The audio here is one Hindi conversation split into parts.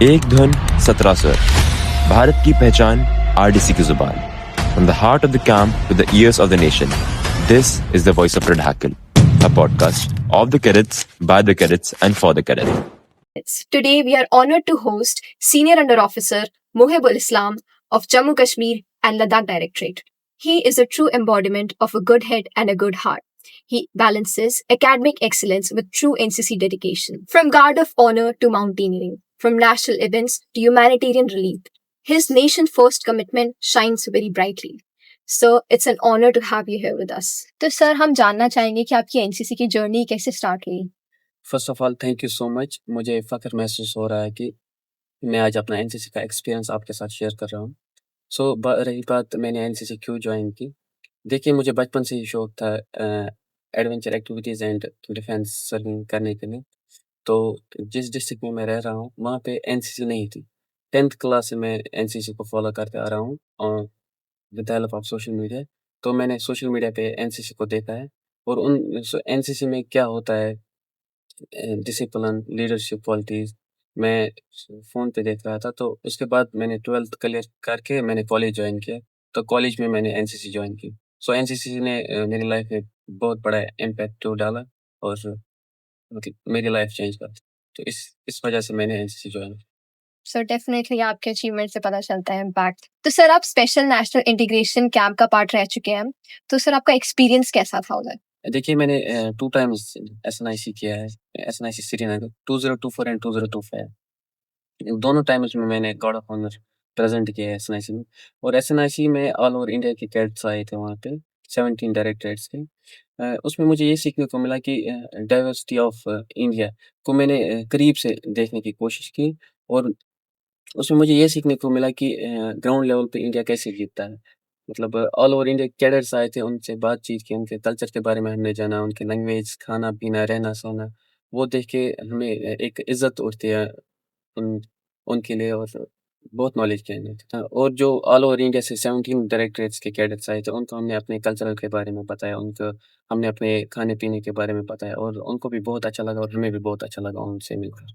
एक धुन 17 स्वर, भारत की पहचान आरडीसी की जुबान. From the heart of the camp to the ears of the nation, this is the voice of Red Hackle, a podcast of the cadets, by the cadets, and for the cadets. Today, we are honored to host Senior Under Officer Mohibul Islam of Jammu Kashmir and Ladakh Directorate. He is a true embodiment of a good head and a good heart. He balances academic excellence with true NCC dedication. From Guard of Honor to mountaineering, from national events to humanitarian relief, his nation-first commitment shines very brightly. Sir, it's an honor to have you here with us. तो सर हम जानना चाहेंगे कि आपकी एनसीसी की जर्नी कैसे स्टार्ट हुई? First of all thank you so much. मुझे फ़ख्र महसूस हो रहा है कि मैं आज अपना एनसीसी का एक्सपीरियंस आपके साथ शेयर कर रहा हूँ। रही बात मैंने एनसीसी क्यों जॉइन की, देखिए मुझे बचपन से ही शौक था adventure activities and defence serving करने के लिए। तो जिस डिस्ट्रिक्ट में मैं रह रहा हूँ, वहाँ पे एनसीसी नहीं थी। 10th क्लास से मैं एनसीसी को फ़ॉलो करते आ रहा हूँ with the help of social media. तो मैंने सोशल मीडिया पे एनसीसी को देखा है और उन एनसीसी में क्या होता है, डिसिप्लिन, लीडरशिप क्वालिटीज़ मैं फ़ोन पे देख रहा था। तो उसके बाद मैंने 12th क्लियर करके मैंने कॉलेज जॉइन किया। तो कॉलेज में मैंने एनसीसी जॉइन की। एनसीसी ने मेरी लाइफ़ में बहुत बड़ा इम्पैक्ट तो डाला और मतलब मेरी लाइफ़ चेंज कर दी। तो इस वजह से मैंने एनसीसी जॉइन की। सर डेफिनेटली आपके अचीवमेंट से पता चलता है इम्पैक्ट। तो सर आप स्पेशल नेशनल इंटीग्रेशन कैंप का पार्ट रह चुके हैं। तो सर आपका एक्सपीरियंस कैसा था उधर? देखिए मैंने 2 टाइम्स एसएनआईसी किया है। एसएनआईसी श्रीनगर 2024 एंड 2025। दोनों टाइम्स में मैंने गार्ड ऑफ ऑनर प्रेज़ेंट किया है एसएनआईसी में। और एसएनआईसी में ऑल ओवर इंडिया के कैडेट्स आए थे वहाँ पे, 17 डायरेक्टरेट्स थे। उसमें मुझे ये सीखने को मिला कि डाइवर्सिटी ऑफ इंडिया को मैंने करीब से देखने की कोशिश की और उसमें मुझे ये सीखने को मिला कि ग्राउंड लेवल पे इंडिया कैसे जीतता है। मतलब ऑल ओवर इंडिया कैडर्स आए थे, उनसे बातचीत की, उनके कल्चर के बारे में हमने जाना, उनकी लैंग्वेज, खाना-पीना, रहना-सहना, वो देख के हमें एक इज़्ज़त उठती है उन उनके लिए और बहुत नॉलेज गेन होता था। और जो ऑल ओवर इंडिया से 17 डायरेक्टरेट्स के कैडेट्स आए थे, उनको हमने अपने कल्चरल के बारे में बताया, उनको हमने अपने खाने-पीने के बारे में बताया और उनको भी बहुत अच्छा लगा और हमें भी बहुत अच्छा लगा उनसे मिलकर।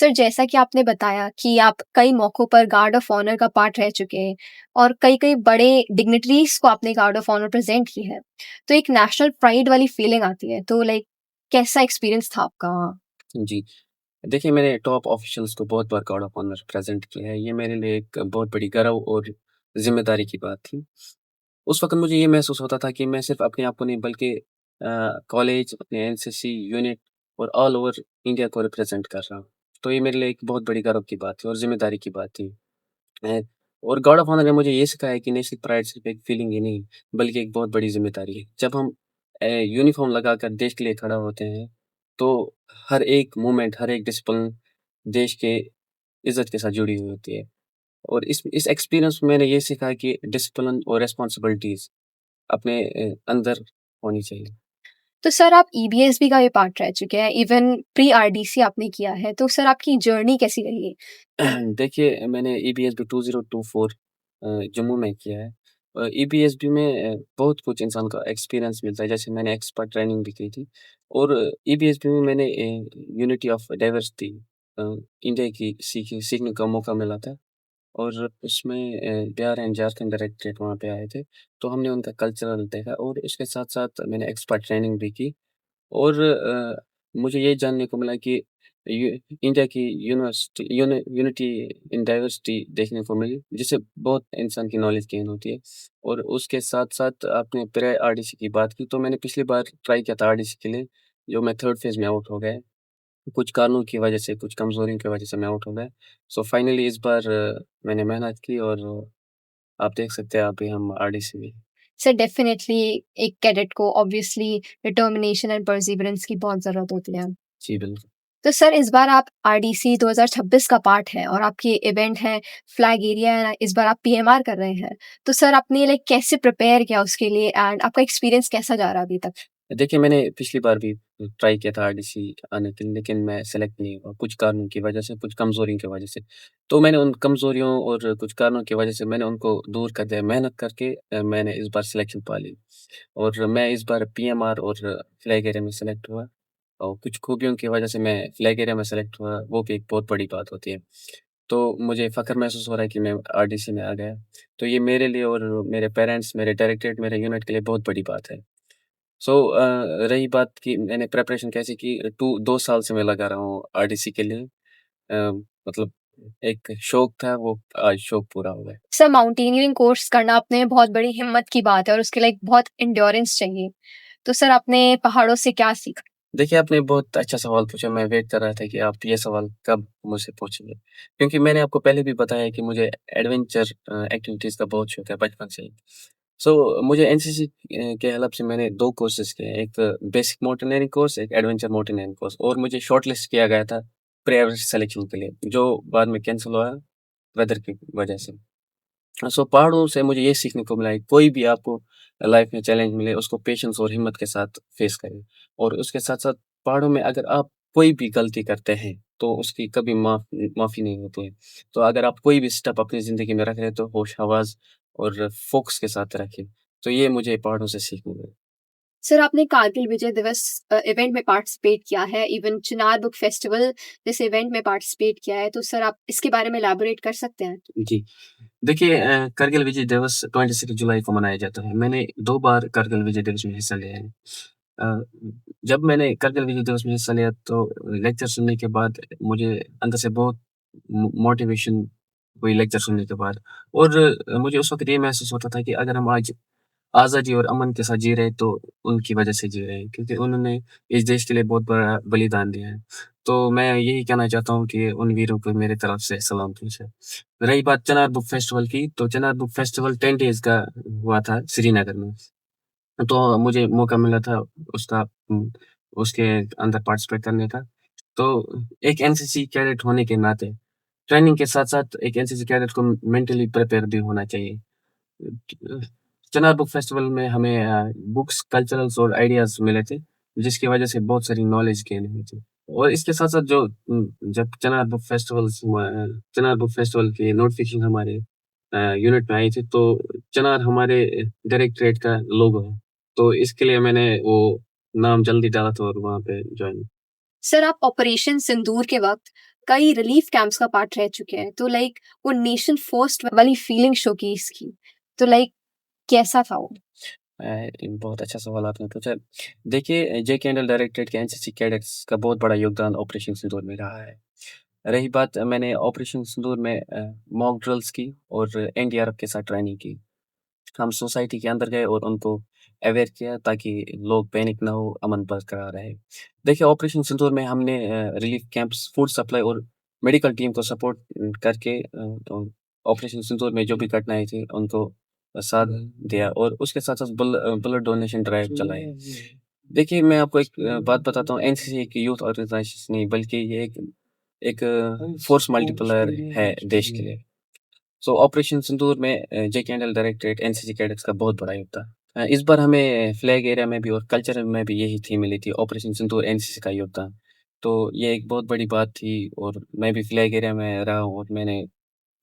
सर जैसा कि आपने बताया कि आप कई मौकों पर गार्ड ऑफ ऑनर का पार्ट रह चुके हैं और कई-कई बड़े डिग्निटरीज़ को आपने गार्ड ऑफ ऑनर प्रेज़ेंट की है। तो एक नेशनल प्राइड वाली फीलिंग आती है। तो लाइक कैसा एक्सपीरियंस था आपका वहाँ? जी। देखिए, मैंने टॉप ऑफ़िशियल्स को बहुत बार गार्ड ऑफ ऑनर प्रेज़ेंट किया है। ये मेरे लिए एक बहुत बड़ी गर्व और ज़िम्मेदारी की बात थी। उस वक़्त मुझे ये महसूस होता था कि मैं सिर्फ़ अपने आप को नहीं बल्कि कॉलेज, अपने एनसीसी यूनिट और ऑल ओवर इंडिया को रिप्रेज़ेंट कर रहा हूँ। तो ये मेरे लिए एक बहुत बड़ी गर्व की बात थी और ज़िम्मेदारी की बात थी। अ, और गार्ड ऑफ ऑनर ने मुझे ये सिखाया कि नेशनल प्राइड सिर्फ़ एक फीलिंग ही नहीं, बल्कि एक बहुत बड़ी ज़िम्मेदारी है। जब हम यूनिफ़ॉर्म लगाकर देश के लिए खड़ा होते हैं, तो हर एक मूवमेंट, हर एक डिसिप्लिन देश के इज़्ज़त के साथ जुड़ी हुई होती है। और इस एक्सपीरियंस में मैंने ये सीखा कि डिसिप्लिन और रिस्पॉन्सिबिलिटीज़ अपने अंदर होनी चाहिए। तो सर आप ईबीएसबी का भी पार्ट रह चुके हैं, इवन प्री आरडीसी आपने किया है। तो सर आपकी जर्नी कैसी रही? देखिए, मैंने ईबीएसबी 2024 जम्मू में किया है। ईबीएसबी में बहुत कुछ इंसान को एक्सपीरियंस मिलता है, जैसे मैंने एक्सपर्ट ट्रेनिंग भी की थी और ईबीएसबी में मैंने unity of diversity a, India की सीखने का मौका मिला था और उसमें बिहार एंड झारखंड डायरेक्टरेट वहाँ पे आए थे, तो हमने उनका कल्चरल देखा और इसके साथ-साथ मैंने एक्सपर्ट ट्रेनिंग भी की। और मुझे ये जानने को मिला कि यू इंडिया की यूनिटी इन डाइवर्सिटी देखने को मिली, जिससे बहुत इंसान की नॉलेज गेन होती है। और उसके साथ-साथ आपने प्री आरडीसी की बात की, तो मैंने पिछली बार ट्राई किया था आरडीसी के लिए, जो मैं 3rd फेज़ में आउट हो गया। कुछ कारणों की वजह से, कुछ कमज़ोरियों की वजह से मैं आउट हो गया। फाइनली इस बार मैंने मेहनत की और आप देख सकते हैं अभी हम आरडीसी में। सर डेफिनिटली एक कैडेट को ऑब्वियसली डिटर्मिनेशन एंड परसिवरेंस की बहुत ज़रूरत होती है। जी, बिल्कुल। तो सर इस बार आप आरडीसी 2026 का पार्ट हैं और आपके इवेंट है फ्लैग एरिया इस बार आप पीएमआर कर रहे हैं। तो सर आपने लाइक कैसे प्रिपेयर किया उसके लिए एंड आपका एक्सपीरियंस कैसा जा रहा है अभी तक? देखिए, मैंने पिछली बार भी ट्राई किया था आरडीसी आने के लिए, लेकिन मैं सेलेक्ट नहीं हुआ, कुछ कारणों की वजह से, कुछ कमज़ोरियों की वजह से। तो मैंने उन कमज़ोरियों और कुछ कारणों की वजह से मैंने उनको दूर कर दिया, मेहनत करके मैंने इस बार सिलेक्शन पा ली और मैं इस बार पीएमआर और फ्लैग एरिया में सेलेक्ट हुआ और कुछ खूबियों की वजह से मैं फ्लैग एरिया में सेलेक्ट हुआ, वो भी एक बहुत बड़ी बात होती है। तो मुझे फ़ख्र महसूस हो रहा है कि मैं आरडीसी में आ गया। तो ये मेरे लिए और मेरे पेरेंट्स, मेरे डायरेक्टरेट, मेरे यूनिट के लिए बहुत बड़ी बात है। रही बात कि मैंने प्रिपरेशन कैसे की, 2 साल से मैं लगा रहा हूँ आरडीसी के लिए। मतलब एक शौक था, वो आज शौक पूरा हो गया। सर माउंटेनियरिंग कोर्स करना अपने में बहुत बड़ी हिम्मत की बात है और उसके लिए एक बहुत एंड्योरेंस चाहिए। तो सर आपने पहाड़ों से क्या सीखा? देखिए, आपने बहुत अच्छा सवाल पूछा, मैं वेट कर रहा था कि आप ये सवाल कब मुझसे पूछेंगे। क्योंकि मैंने आपको पहले भी बताया कि मुझे एडवेंचर एक्टिविटीज़ का बहुत शौक है बचपन से ही। मुझे एनसीसी के हेल्प से मैंने 2 कोर्सेज़ किए, एक बेसिक माउंटेनियरिंग कोर्स, एक एडवेंचर माउंटेनियरिंग कोर्स, और मुझे शॉर्टलिस्ट किया गया था प्री एवरेज सिलेक्शन के लिए, जो बाद में कैंसल हुआ वेदर की वजह से। पहाड़ों से मुझे ये सीखने को मिला है, कोई भी आपको लाइफ में चैलेंज मिले, उसको पेशेंस और हिम्मत के साथ फेस करें। और उसके साथ-साथ पहाड़ों में अगर आप कोई भी गलती करते हैं, तो उसकी कभी माफ़ी नहीं होती है। तो अगर आप कोई भी स्टेप अपनी ज़िंदगी में रख रहे हैं, तो होश-हवास और फ़ोकस के साथ रखें। तो ये मुझे पहाड़ों से सीखने मिला। सर आपने कारगिल विजय दिवस इवेंट में पार्टिसिपेट किया है, इवन चिनार बुक फेस्टिवल इस इवेंट में पार्टिसिपेट किया है, तो सर आप इसके बारे में इलैबोरेट कर सकते हैं? जी। देखिए, करगिल विजय दिवस 26 जुलाई को मनाया जाता है। मैंने 2 बार करगिल विजय दिवस में हिस्सा लिया है। अ, जब मैंने करगिल विजय दिवस में हिस्सा लिया, तो लेक्चर सुनने के बाद मुझे अंदर से बहुत मोटिवेशन हुई लेक्चर सुनने के बाद। और मुझे उस वक़्त ये महसूस होता था कि अगर हम आज आज़ादी और अमन के साथ जी रहे हैं, तो उनकी वजह से जी रहे हैं, क्योंकि उन्होंने इस देश के लिए बहुत बड़ा बलिदान दिया है। तो मैं यही कहना चाहता हूँ कि उन वीरों को मेरी तरफ से सलाम पेश है। रही बात चिनार बुक फेस्टिवल की, तो चिनार बुक फेस्टिवल 10 डेज़ का हुआ था श्रीनगर में। तो मुझे मौका मिला था उसका उसके अंदर पार्टिसिपेट करने का। तो एक एनसीसी कैडेट होने के नाते, ट्रेनिंग के साथ-साथ एक एनसीसी कैडेट को मेंटली प्रिपेयर भी होना चाहिए। चिनार बुक फेस्टिवल में हमें बुक्स, कल्चरल्स और आइडियाज़ मिले थे, जिसकी वजह से बहुत सारी नॉलेज गेन हुई थी। और इसके साथ-साथ जब चिनार बुक फेस्टिवल की नोटिफ़िकेशन हमारे यूनिट में आई थी, तो चिनार हमारे डायरेक्टरेट का लोगो है। तो इसके लिए मैंने वो नाम जल्दी डाला था और वहाँ पे जॉइन। सर आप ऑपरेशन सिंदूर के वक़्त कई रिलीफ कैंप्स का पार्ट रह चुके हैं, तो लाइक वो नेशन फर्स्ट वाली फीलिंग शोकेस की, तो लाइक कैसा था वो? बहुत अच्छा सवाल आपने पूछा। देखिए, जे कैंडल डायरेक्टरेट के एनसीसी कैडेट्स का बहुत बड़ा योगदान ऑपरेशन सिंदूर में रहा है। रही बात, मैंने ऑपरेशन सिंदूर में मॉक ड्रिल्स की और एनडीआरएफ के साथ ट्रेनिंग की। हम सोसाइटी के अंदर गए और उनको अवेयर किया, ताकि लोग पैनिक ना हो, अमन बरकरार रहे। देखिए, ऑपरेशन सिंदूर में हमने रिलीफ कैंप्स, फूड सप्लाई और मेडिकल टीम को सपोर्ट करके तो ऑपरेशन सिंदूर में जो भी घटनाएँ थी, उनको साथ दिया, और उसके साथ-साथ ब्लड डोनेशन ड्राइव चलाए। देखिए, मैं आपको एक बात बताता हूँ, एनसीसी एक यूथ ऑर्गनाइज़ेशन नहीं, बल्कि ये एक एक फ़ोर्स मल्टीप्लायर है देश के लिए। ऑपरेशन सिंदूर में जे कैंडल डायरेक्टरेट, एनसीसी कैडेट्स का बहुत बड़ा योगदान। इस बार हमें फ्लैग एरिया में भी और कल्चरल में भी यही थीम मिली थी, ऑपरेशन सिंदूर एनसीसी का योगदान। तो ये एक बहुत बड़ी बात थी, और मैं भी फ्लैग एरिया में रहा हूँ और मैंने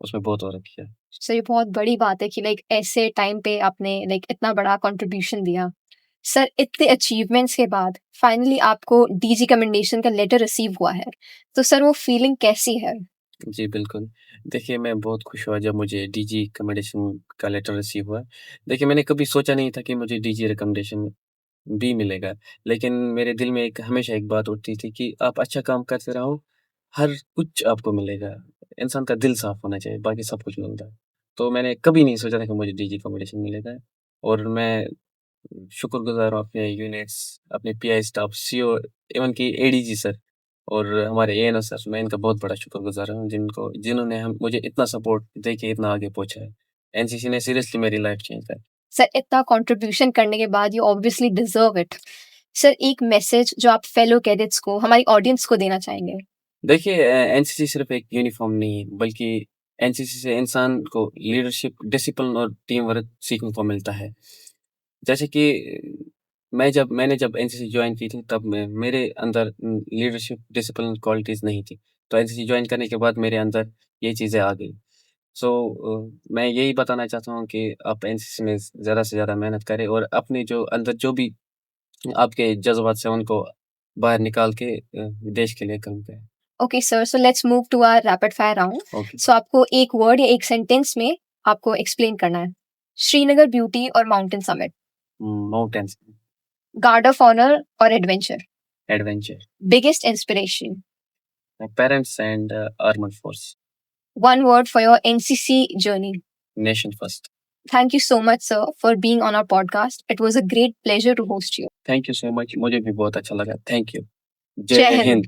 उसमें बहुत और किया। सर ये बहुत बड़ी बात है कि लाइक ऐसे टाइम पे आपने लाइक इतना बड़ा कंट्रीब्यूशन दिया। सर इतने अचीवमेंट्स के बाद फाइनली आपको डीजी कमेंडेशन का लेटर रिसीव हुआ है। तो सर वो फीलिंग कैसी है? जी, बिल्कुल। देखिए, मैं बहुत खुश हुआ जब मुझे डीजी रिकमेंडेशन का लेटर रिसीव हुआ। देखिए, मैंने कभी सोचा नहीं था कि मुझे डीजी रिकमेंडेशन भी मिलेगा। लेकिन मेरे दिल में एक हमेशा एक बात उठती थी कि आप अच्छा काम करते रहो, हर कुछ आपको मिलेगा। इंसान का दिल साफ होना चाहिए, बाकी सब कुछ मिलता है। तो मैंने कभी नहीं सोचा था कि मुझे डीजी कॉम्पिटिशन मिलेगा, और मैं शुक्रगुज़ार हूँ अपने यूनिट्स, अपने पीआई स्टाफ, सीओ, इवन कि एडीजी सर और हमारे एएनओ सर, मैं इनका बहुत बड़ा शुक्रगुज़ार हूँ, जिन्होंने हम मुझे इतना सपोर्ट देके इतना आगे पहुँचा है। एनसीसी ने सीरियसली मेरी लाइफ़ चेंज कर। सर इतना कंट्रीब्यूशन करने के बाद you obviously deserve it. Sir एक मैसेज जो आप फेलो कैडेट्स को, हमारी ऑडियंस को देना चाहेंगे? देखिए, एनसीसी सिर्फ एक यूनिफ़ॉर्म नहीं है, बल्कि एनसीसी से इंसान को लीडरशिप, डिसिप्लिन और टीम वर्क सीखने को मिलता है। जैसे कि मैंने जब एनसीसी जॉइन की थी, तब मेरे अंदर लीडरशिप, डिसिप्लिन क्वालिटीज़ नहीं थी। तो एनसीसी जॉइन करने के बाद मेरे अंदर ये चीज़ें आ गई। मैं यही बताना चाहता हूँ कि आप एनसीसी में ज़्यादा से ज़्यादा मेहनत करें, और अपने जो अंदर जो भी आपके जज़्बात हैं, उनको बाहर निकाल के देश के लिए काम करें। Okay sir, so let's move to our rapid fire round. Okay so आपको एक वर्ड या एक सेंटेंस में आपको एक्सप्लेन करना है। श्रीनगर ब्यूटी और mountain summit, mountains guard of honour और adventure, adventure biggest inspiration, parents and armed force one word for your NCC journey. Nation first Thank you so much, sir, for being on our podcast. It was a great pleasure to host you. Thank you so much मुझे भी बहुत अच्छा लगा थैंक यू जय हिंद।